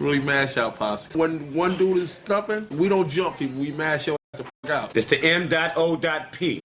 Really mash out posse. When one dude is stumping, we don't jump people, we mash your ass the fuck out. It's the M.O.P.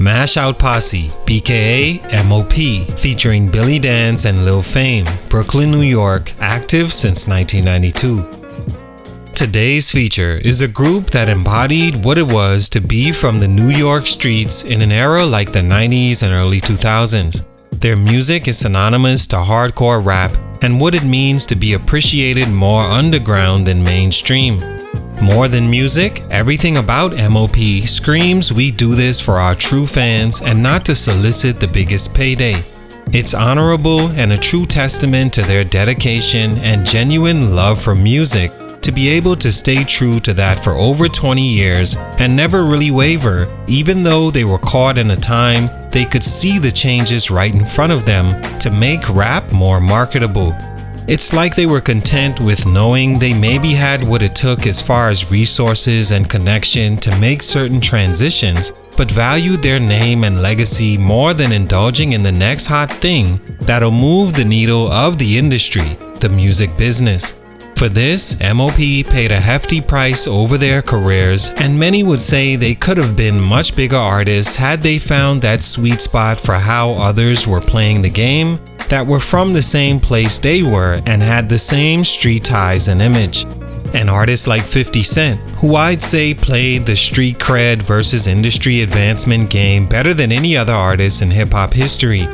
Mash Out Posse, BKA M.O.P, featuring Billy Dance and Lil Fame, Brooklyn, New York, active since 1992. Today's feature is a group that embodied what it was to be from the New York streets in an era like the 90s and early 2000s. Their music is synonymous to hardcore rap and what it means to be appreciated more underground than mainstream. More than music, everything about M.O.P screams we do this for our true fans and not to solicit the biggest payday. It's honorable and a true testament to their dedication and genuine love for music to be able to stay true to that for over 20 years and never really waver, even though they were caught in a time they could see the changes right in front of them to make rap more marketable. It's like they were content with knowing they maybe had what it took as far as resources and connection to make certain transitions, but valued their name and legacy more than indulging in the next hot thing that'll move the needle of the industry, the music business. For this, M.O.P paid a hefty price over their careers, and many would say they could have been much bigger artists had they found that sweet spot for how others were playing the game, that were from the same place they were and had the same street ties and image. An artist like 50 Cent, who I'd say played the street cred versus industry advancement game better than any other artist in hip-hop history.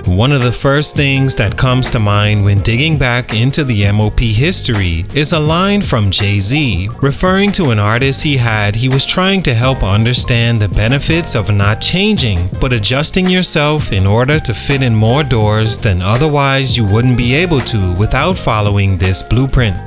One of the first things that comes to mind when digging back into the M.O.P history is a line from Jay-Z referring to an artist he was trying to help understand the benefits of not changing but adjusting yourself in order to fit in more doors than otherwise you wouldn't be able to without following this blueprint.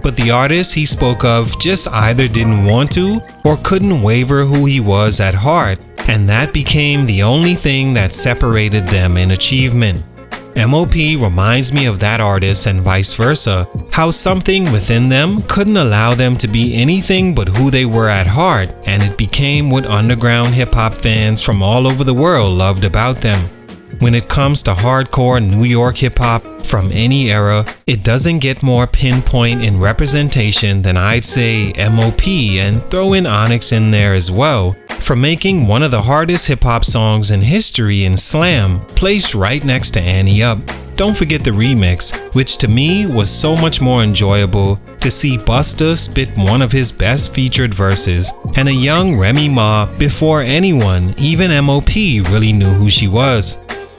But the artist he spoke of just either didn't want to or couldn't waver who he was at heart, and that became the only thing that separated them in achievement. M.O.P reminds me of that artist and vice versa, how something within them couldn't allow them to be anything but who they were at heart, and it became what underground hip-hop fans from all over the world loved about them. When it comes to hardcore New York hip-hop from any era, it doesn't get more pinpoint in representation than I'd say M.O.P, and throw in Onyx in there as well, for making one of the hardest hip-hop songs in history in Slam, placed right next to Ante Up. Don't forget the remix, which to me was so much more enjoyable to see Busta spit one of his best featured verses and a young Remy Ma before anyone, even M.O.P, really knew who she was.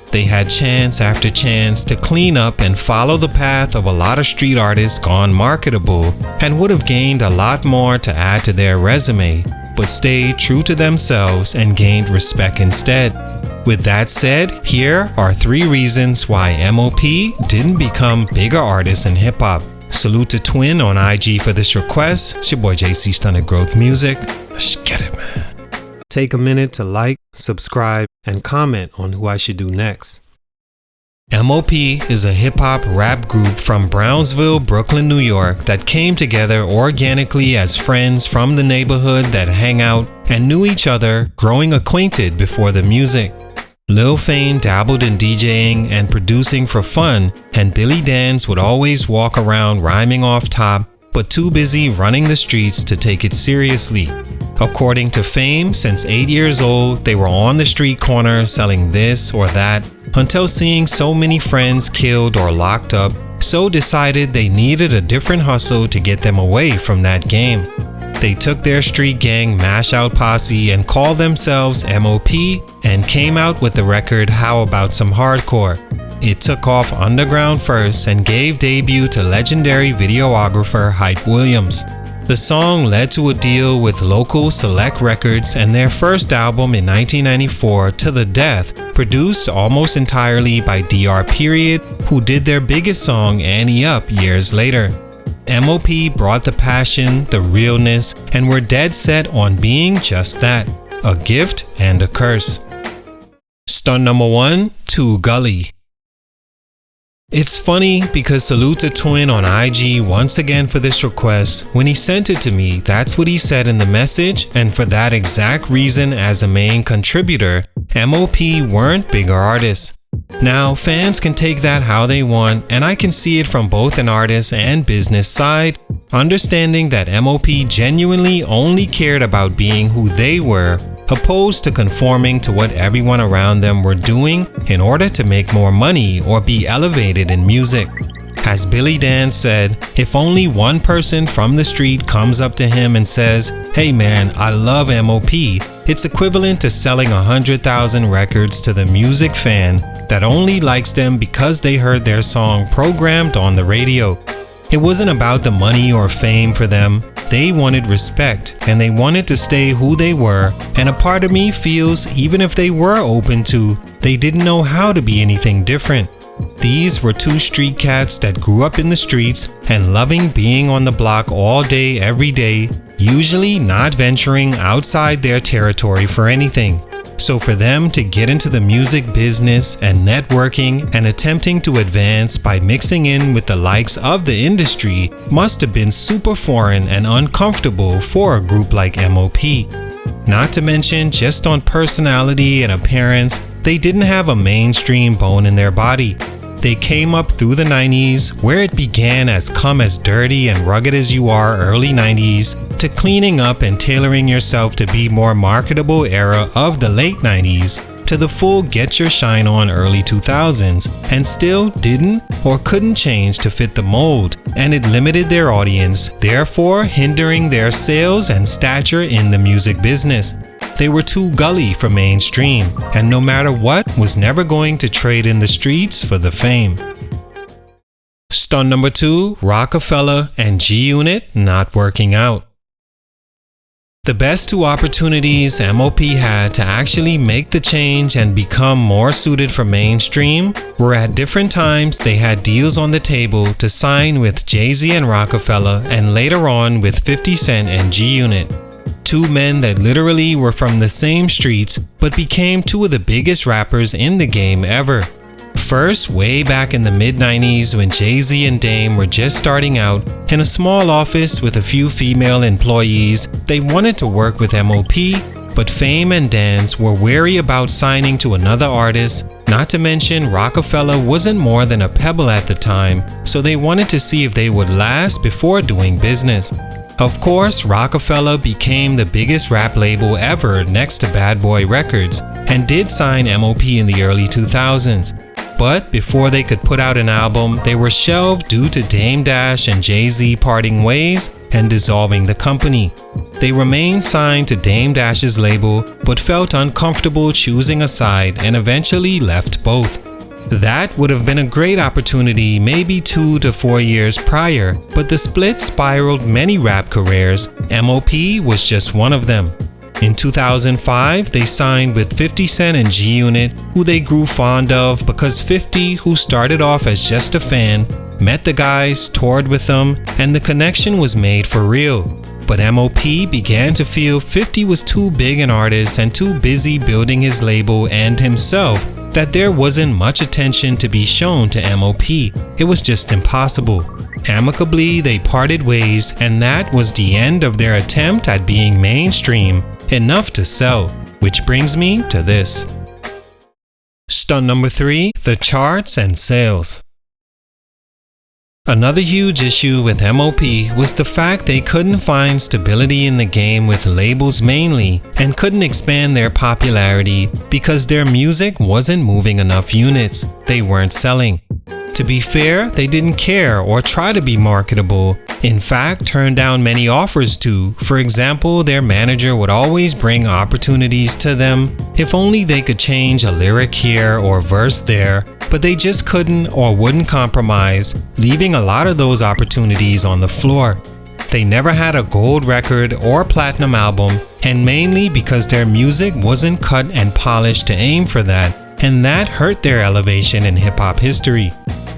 They had chance after chance to clean up and follow the path of a lot of street artists gone marketable and would have gained a lot more to add to their resume, but stayed true to themselves and gained respect instead. With that said, here are 3 reasons why M.O.P didn't become bigger artists in hip-hop. Salute to Twin on IG for this request. It's your boy JC Stunted Growth Music. Let's get it, man. Take a minute to like, subscribe, and comment on who I should do next. M.O.P is a hip-hop rap group from Brownsville, Brooklyn, New York that came together organically as friends from the neighborhood that hang out and knew each other, growing acquainted before the music. Lil Fame dabbled in DJing and producing for fun, and Billy Dance would always walk around rhyming off top, but too busy running the streets to take it seriously. According to Fame, since 8 years old, they were on the street corner selling this or that until seeing so many friends killed or locked up, so decided they needed a different hustle to get them away from that game. They took their street gang Mash Out Posse and called themselves M.O.P and came out with the record How About Some Hardcore. It took off underground first and gave debut to legendary videographer Hype Williams. The song led to a deal with local Select Records and their first album in 1994, To the Death, produced almost entirely by Dr. Period, who did their biggest song Ante Up years later. M.O.P brought the passion, the realness, and were dead set on being just that, a gift and a curse. Stunt number 1, Too Gully. It's funny because salute to Twin on IG once again for this request. When he sent it to me, that's what he said in the message, and for that exact reason as a main contributor, M.O.P weren't bigger artists. Now, fans can take that how they want, and I can see it from both an artist and business side, understanding that M.O.P. genuinely only cared about being who they were, opposed to conforming to what everyone around them were doing in order to make more money or be elevated in music. As Billy Dan said, if only one person from the street comes up to him and says, "Hey man, I love M.O.P., it's equivalent to selling 100,000 records to the music fan that only likes them because they heard their song programmed on the radio. It wasn't about the money or fame for them. They wanted respect and they wanted to stay who they were, and a part of me feels even if they were open to, they didn't know how to be anything different. These were two street cats that grew up in the streets and loving being on the block all day every day, usually not venturing outside their territory for anything. So for them to get into the music business and networking and attempting to advance by mixing in with the likes of the industry must have been super foreign and uncomfortable for a group like M.O.P. Not to mention, just on personality and appearance, they didn't have a mainstream bone in their body. They came up through the 90s, where it began as come as dirty and rugged as you are early 90s, to cleaning up and tailoring yourself to be more marketable era of the late 90s, to the full get your shine on early 2000s, and still didn't or couldn't change to fit the mold, and it limited their audience, therefore hindering their sales and stature in the music business. They were too gully for mainstream, and no matter what, was never going to trade in the streets for the fame. Stunt number 2, Rockefeller and G-Unit not working out. The best two opportunities M.O.P. had to actually make the change and become more suited for mainstream were at different times. They had deals on the table to sign with Jay-Z and Rockefeller, and later on with 50 Cent and G-Unit. Two men that literally were from the same streets but became two of the biggest rappers in the game ever. First, way back in the mid-90s when Jay-Z and Dame were just starting out, in a small office with a few female employees, they wanted to work with M.O.P., but Fame and Dance were wary about signing to another artist, not to mention Rockefeller wasn't more than a pebble at the time, so they wanted to see if they would last before doing business. Of course, Rockefeller became the biggest rap label ever next to Bad Boy Records, and did sign M.O.P. in the early 2000s. But before they could put out an album, they were shelved due to Dame Dash and Jay-Z parting ways and dissolving the company. They remained signed to Dame Dash's label, but felt uncomfortable choosing a side and eventually left both. That would have been a great opportunity maybe 2 to 4 years prior, but the split spiraled many rap careers. M.O.P. was just one of them. In 2005, they signed with 50 Cent and G-Unit, who they grew fond of because 50, who started off as just a fan, met the guys, toured with them, and the connection was made for real. But M.O.P. began to feel 50 was too big an artist and too busy building his label and himself that there wasn't much attention to be shown to M.O.P. It was just impossible. Amicably, they parted ways, and that was the end of their attempt at being mainstream enough to sell, which brings me to this. Stunt number 3, the charts and sales. Another huge issue with M.O.P. was the fact they couldn't find stability in the game with labels mainly, and couldn't expand their popularity because their music wasn't moving enough units. They weren't selling. To be fair, they didn't care or try to be marketable. In fact, turned down many offers to. For example, their manager would always bring opportunities to them if only they could change a lyric here or verse there, but they just couldn't or wouldn't compromise, leaving a lot of those opportunities on the floor. They never had a gold record or platinum album, and mainly because their music wasn't cut and polished to aim for that, and that hurt their elevation in hip-hop history.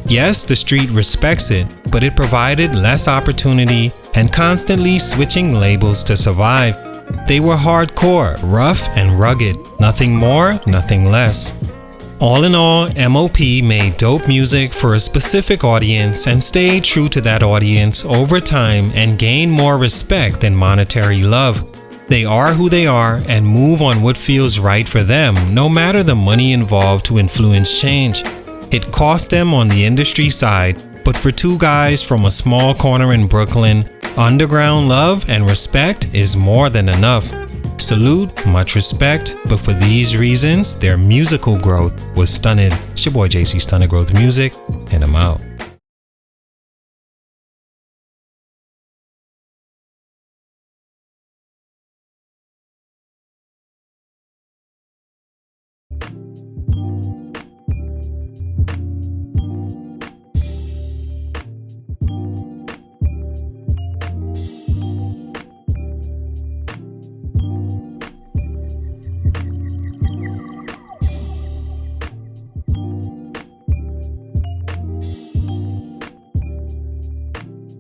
Yes, the street respects it, but it provided less opportunity and constantly switching labels to survive. They were hardcore, rough, and rugged. Nothing more, nothing less. All in all, M.O.P. made dope music for a specific audience and stayed true to that audience over time and gained more respect than monetary love. They are who they are and move on what feels right for them, no matter the money involved to influence change. It cost them on the industry side, but for two guys from a small corner in Brooklyn, underground love and respect is more than enough. Salute, much respect, but for these reasons, their musical growth was stunted. It's your boy JC, Stunted Growth Music, and I'm out.